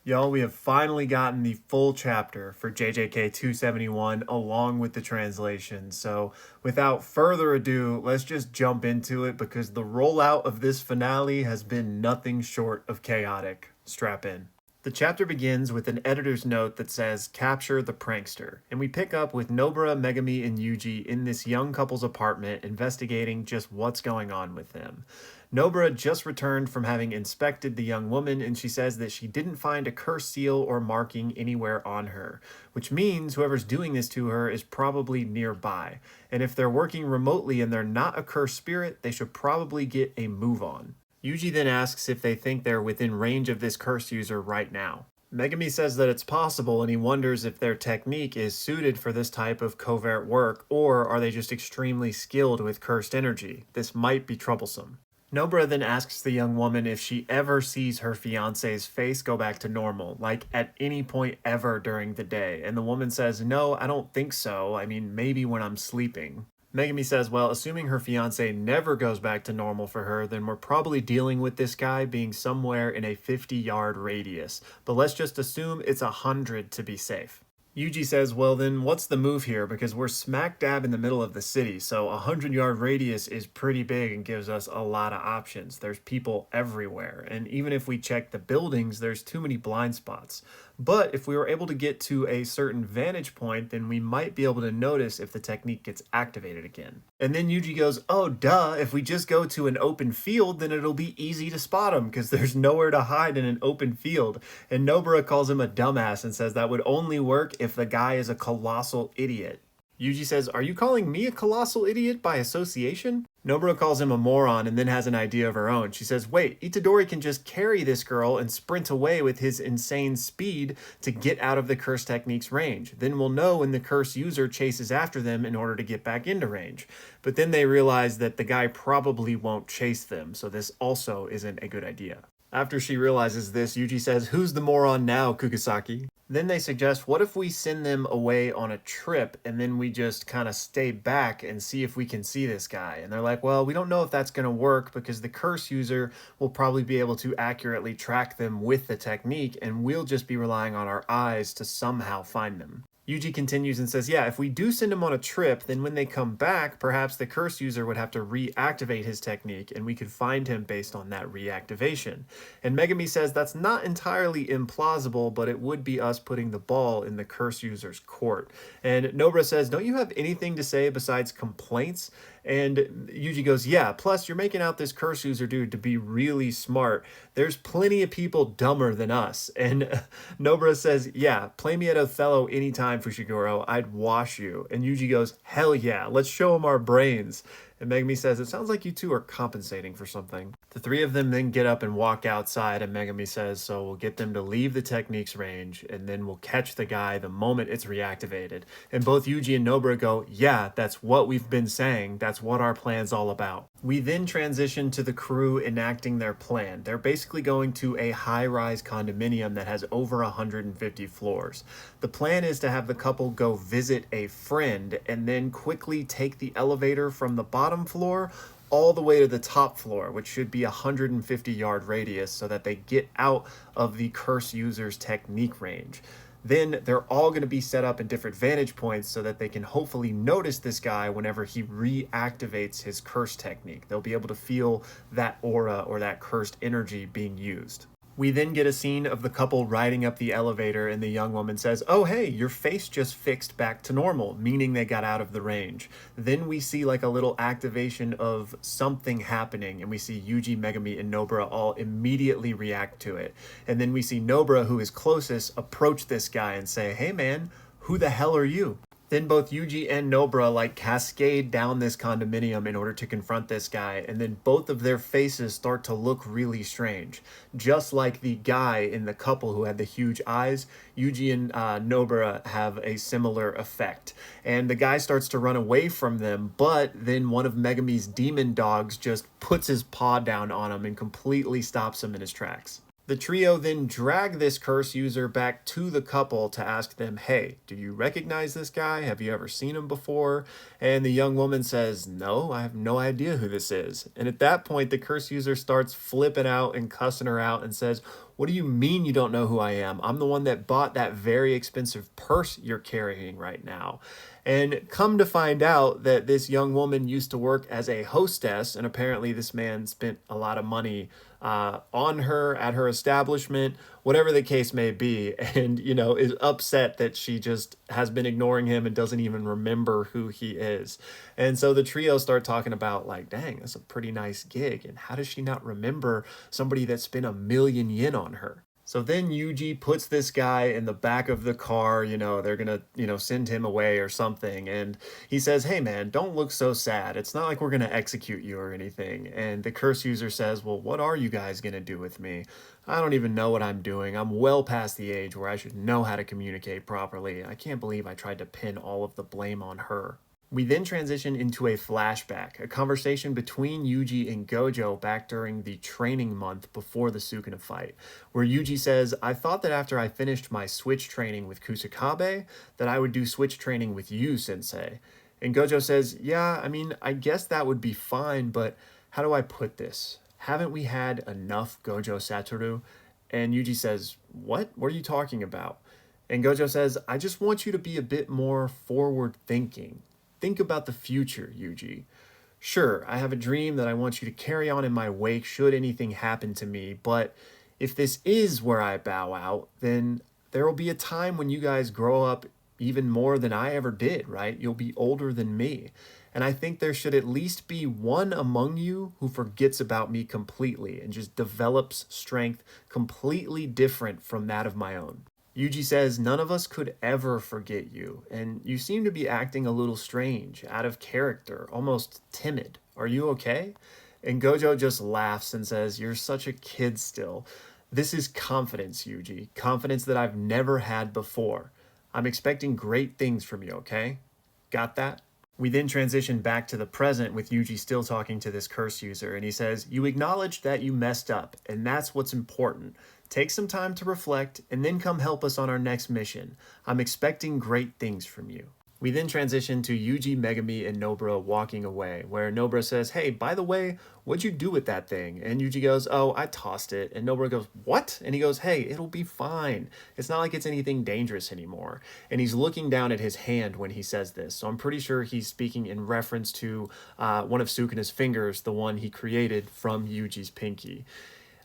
Y'all, we have finally gotten the full chapter for JJK 271 along with the translation. So, without further ado, let's just jump into it because the rollout of this finale has been nothing short of chaotic. Strap in. The chapter begins with an editor's note that says, "Capture the prankster," and we pick up with Nobara, Megumi, and Yuji in this young couple's apartment investigating just what's going on with them. Nobara just returned from having inspected the young woman, and she says that she didn't find a curse seal or marking anywhere on her, which means whoever's doing this to her is probably nearby. And if they're working remotely and they're not a cursed spirit, they should probably get a move on. Yuji then asks if they think they're within range of this curse user right now. Megumi says that it's possible, and he wonders if their technique is suited for this type of covert work, or are they just extremely skilled with cursed energy? This might be troublesome. Nobara then asks the young woman if she ever sees her fiance's face go back to normal, like at any point ever during the day, and the woman says, "No, I don't think so. I mean, maybe when I'm sleeping." Megumi says, well, assuming her fiance never goes back to normal for her, then we're probably dealing with this guy being somewhere in a 50-yard radius. But let's just assume it's 100 to be safe. Yuji says, well then what's the move here, because we're smack dab in the middle of the city, so a 100-yard radius is pretty big and gives us a lot of options. There's people everywhere, and even if we check the buildings, there's too many blind spots. But if we were able to get to a certain vantage point, then we might be able to notice if the technique gets activated again. And then Yuji goes, oh duh, if we just go to an open field, then it'll be easy to spot him because there's nowhere to hide in an open field. And Nobara calls him a dumbass and says that would only work if the guy is a colossal idiot. Yuji says, are you calling me a colossal idiot by association? Nobara calls him a moron and then has an idea of her own. She says, wait, Itadori can just carry this girl and sprint away with his insane speed to get out of the curse technique's range. Then we'll know when the curse user chases after them in order to get back into range. But then they realize that the guy probably won't chase them, so this also isn't a good idea. After she realizes this, Yuji says, who's the moron now, Kugisaki? Then they suggest, what if we send them away on a trip and then we just kind of stay back and see if we can see this guy? And they're like, well, we don't know if that's going to work because the curse user will probably be able to accurately track them with the technique, and we'll just be relying on our eyes to somehow find them. Yuji continues and says, yeah, if we do send him on a trip, then when they come back, perhaps the curse user would have to reactivate his technique and we could find him based on that reactivation. And Megumi says that's not entirely implausible, but it would be us putting the ball in the curse user's court. And Nobara says, don't you have anything to say besides complaints? And Yuji goes, yeah, plus you're making out this curse user dude to be really smart. There's plenty of people dumber than us. And Nobara says, yeah, play me at Othello anytime, Fushiguro. I'd wash you. And Yuji goes, hell yeah, let's show him our brains. And Megumi says, it sounds like you two are compensating for something. The three of them then get up and walk outside, and Megumi says, so we'll get them to leave the technique's range, and then we'll catch the guy the moment it's reactivated. And both Yuji and Nobara go, yeah, that's what we've been saying. That's what our plan's all about. We then transition to the crew enacting their plan. They're basically going to a high-rise condominium that has over 150 floors. The plan is to have the couple go visit a friend and then quickly take the elevator from the bottom floor all the way to the top floor, which should be a 150-yard radius, so that they get out of the curse user's technique range. Then they're all going to be set up in different vantage points so that they can hopefully notice this guy whenever he reactivates his curse technique. They'll be able to feel that aura or that cursed energy being used. We then get a scene of the couple riding up the elevator, and the young woman says, oh hey, your face just fixed back to normal, meaning they got out of the range. Then we see like a little activation of something happening, and we see Yuji, Megumi, and Nobara all immediately react to it. And then we see Nobara, who is closest, approach this guy and say, hey man, who the hell are you? Then both Yuji and Nobara like cascade down this condominium in order to confront this guy, and then both of their faces start to look really strange. Just like the guy in the couple who had the huge eyes, Yuji and Nobara have a similar effect. And the guy starts to run away from them, but then one of Megumi's demon dogs just puts his paw down on him and completely stops him in his tracks. The trio then drag this curse user back to the couple to ask them, hey, do you recognize this guy? Have you ever seen him before? And the young woman says, no, I have no idea who this is. And at that point, the curse user starts flipping out and cussing her out and says, What do you mean you don't know who I am? I'm the one that bought that very expensive purse you're carrying right now. And come to find out that this young woman used to work as a hostess, and apparently this man spent a lot of money on her at her establishment, whatever the case may be, and, is upset that she just has been ignoring him and doesn't even remember who he is. And so the trio start talking about, like, dang, that's a pretty nice gig. And how does she not remember somebody that spent 1,000,000 yen on her? So then Yuji puts this guy in the back of the car, they're gonna, send him away or something. And he says, hey man, don't look so sad. It's not like we're gonna execute you or anything. And the curse user says, well, what are you guys gonna do with me? I don't even know what I'm doing. I'm well past the age where I should know how to communicate properly. I can't believe I tried to pin all of the blame on her. We then transition into a flashback, a conversation between Yuji and Gojo back during the training month before the Sukuna fight, where Yuji says, I thought that after I finished my switch training with Kusakabe, that I would do switch training with you, sensei. And Gojo says, yeah, I mean, I guess that would be fine, but how do I put this? Haven't we had enough Gojo Satoru? And Yuji says, what? What are you talking about? And Gojo says, I just want you to be a bit more forward thinking. Think about the future, Yuji. Sure, I have a dream that I want you to carry on in my wake should anything happen to me, but if this is where I bow out, then there will be a time when you guys grow up even more than I ever did, right? You'll be older than me. And I think there should at least be one among you who forgets about me completely and just develops strength completely different from that of my own. Yuji says, none of us could ever forget you, and you seem to be acting a little strange, out of character, almost timid. Are you okay? And Gojo just laughs and says, you're such a kid still. This is confidence, Yuji. Confidence that I've never had before. I'm expecting great things from you, okay? Got that? We then transition back to the present with Yuji still talking to this curse user, and he says, you acknowledge that you messed up, and that's what's important. Take some time to reflect, and then come help us on our next mission. I'm expecting great things from you. We then transition to Yuji, Megumi, and Nobara walking away, where Nobara says, hey, by the way, what'd you do with that thing? And Yuji goes, oh, I tossed it. And Nobara goes, what? And he goes, hey, it'll be fine. It's not like it's anything dangerous anymore. And he's looking down at his hand when he says this. So I'm pretty sure he's speaking in reference to one of Sukuna's fingers, the one he created from Yuji's pinky.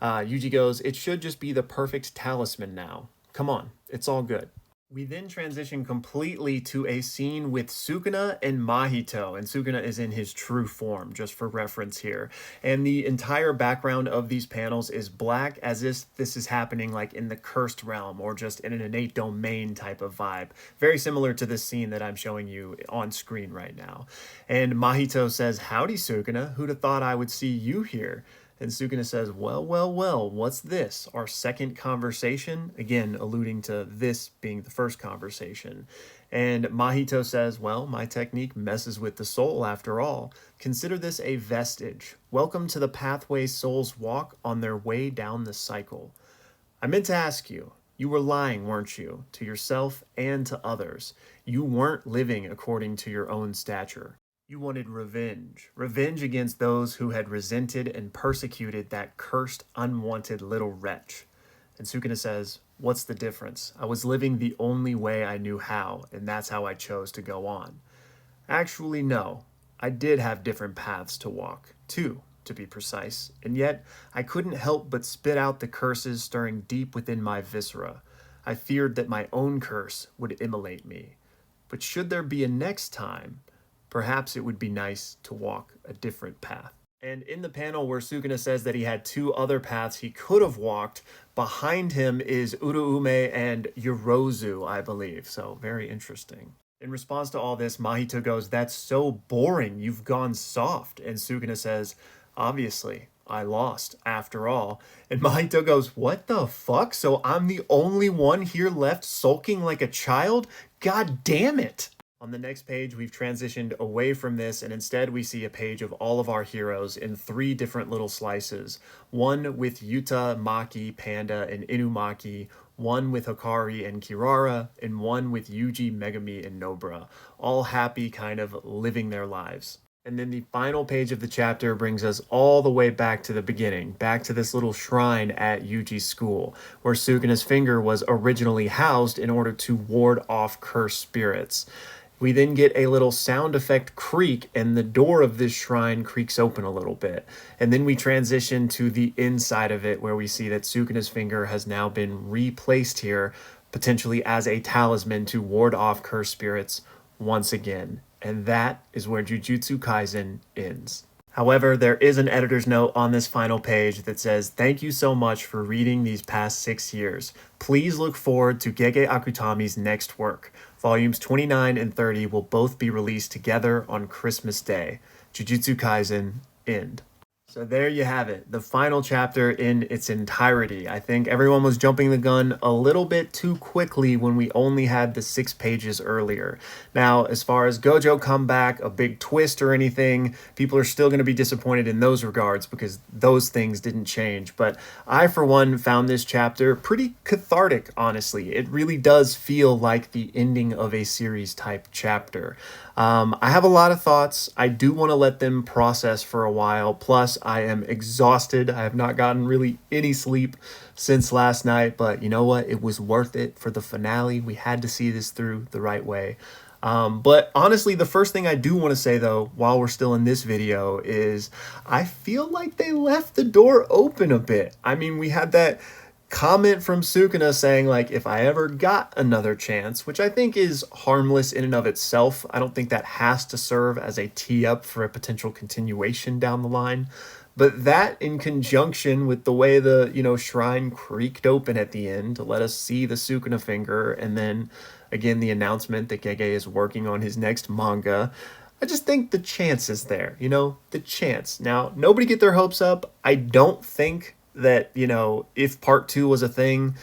Yuji goes, it should just be the perfect talisman now. Come on, it's all good. We then transition completely to a scene with Sukuna and Mahito, and Sukuna is in his true form, just for reference here. And the entire background of these panels is black, as if this is happening like in the cursed realm or just in an innate domain type of vibe. Very similar to this scene that I'm showing you on screen right now. And Mahito says, howdy Sukuna, who'd have thought I would see you here? And Sukuna says, well, what's this? Our second conversation? Again, alluding to this being the first conversation. And Mahito says, well, my technique messes with the soul after all. Consider this a vestige. Welcome to the pathway souls walk on their way down the cycle. I meant to ask you, you were lying, weren't you? To yourself and to others. You weren't living according to your own stature. You wanted revenge. Revenge against those who had resented and persecuted that cursed, unwanted little wretch. And Sukuna says, what's the difference? I was living the only way I knew how, and that's how I chose to go on. Actually, no. I did have different paths to walk. Two, to be precise. And yet, I couldn't help but spit out the curses stirring deep within my viscera. I feared that my own curse would immolate me. But should there be a next time, perhaps it would be nice to walk a different path. And in the panel where Sukuna says that he had two other paths he could have walked, behind him is Uruume and Yorozu, I believe. So very interesting. In response to all this, Mahito goes, that's so boring, you've gone soft. And Sukuna says, obviously, I lost after all. And Mahito goes, what the fuck? So I'm the only one here left sulking like a child? God damn it. On the next page, we've transitioned away from this, and instead we see a page of all of our heroes in three different little slices. One with Yuta, Maki, Panda, and Inumaki, one with Hikari and Kirara, and one with Yuji, Megumi, and Nobara. All happy, kind of living their lives. And then the final page of the chapter brings us all the way back to the beginning, back to this little shrine at Yuji's school, where Sukuna's finger was originally housed in order to ward off cursed spirits. We then get a little sound effect creak, and the door of this shrine creaks open a little bit. And then we transition to the inside of it, where we see that Sukuna's finger has now been replaced here, potentially as a talisman to ward off cursed spirits once again. And that is where Jujutsu Kaisen ends. However, there is an editor's note on this final page that says, "Thank you so much for reading these past 6 years. Please look forward to Gege Akutami's next work. Volumes 29 and 30 will both be released together on Christmas Day. Jujutsu Kaisen, end." So there you have it, the final chapter in its entirety. I think everyone was jumping the gun a little bit too quickly when we only had the 6 pages earlier. Now, as far as Gojo comeback, a big twist or anything, people are still going to be disappointed in those regards because those things didn't change. But I, for one, found this chapter pretty cathartic, honestly. It really does feel like the ending of a series type chapter. I have a lot of thoughts. I do want to let them process for a while. Plus, I am exhausted. I have not gotten really any sleep since last night, but you know what? It was worth it for the finale. We had to see this through the right way. But honestly, the first thing I do want to say, though, while we're still in this video, is I feel like they left the door open a bit. I mean, we had that comment from Sukuna saying, like, if I ever got another chance, which I think is harmless in and of itself. I don't think that has to serve as a tee up for a potential continuation down the line. But that, in conjunction with the way the, shrine creaked open at the end to let us see the Sukuna finger, and then again the announcement that Gege is working on his next manga, I just think the chance is there, the chance. Now, nobody get their hopes up. I don't think that, if part 2 was a thing,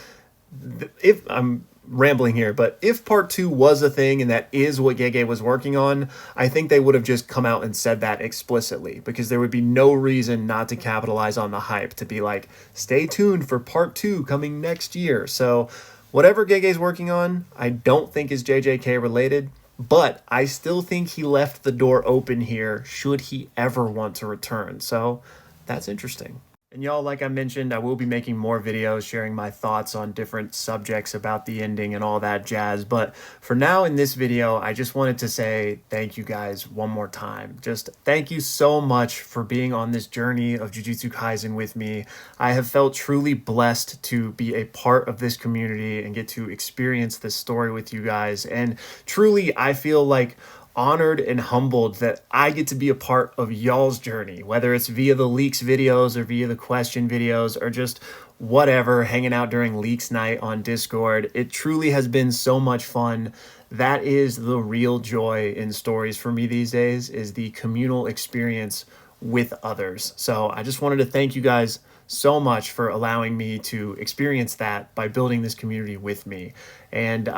if I'm rambling here, but if part 2 was a thing and that is what Gege was working on, I think they would have just come out and said that explicitly, because there would be no reason not to capitalize on the hype, to be like, stay tuned for part 2 coming next year. So whatever Gege's working on, I don't think is JJK related, but I still think he left the door open here should he ever want to return. So that's interesting. And y'all, like I mentioned, I will be making more videos sharing my thoughts on different subjects about the ending and all that jazz. But for now in this video, I just wanted to say thank you guys one more time. Just thank you so much for being on this journey of Jujutsu Kaisen with me. I have felt truly blessed to be a part of this community and get to experience this story with you guys. And truly, I feel like honored and humbled that I get to be a part of y'all's journey, whether it's via the leaks videos or via the question videos or just whatever, hanging out during leaks night on Discord. It truly has been so much fun. That is the real joy in stories for me these days, is the communal experience with others. So I just wanted to thank you guys so much for allowing me to experience that by building this community with me. And,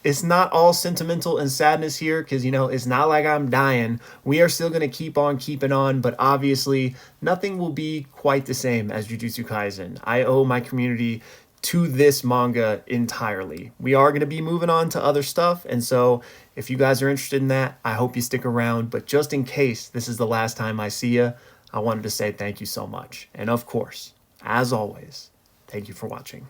it's not all sentimental and sadness here, because, it's not like I'm dying. We are still going to keep on keeping on, but obviously nothing will be quite the same as Jujutsu Kaisen. I owe my community to this manga entirely. We are going to be moving on to other stuff, and so if you guys are interested in that, I hope you stick around. But just in case this is the last time I see you, I wanted to say thank you so much. And of course, as always, thank you for watching.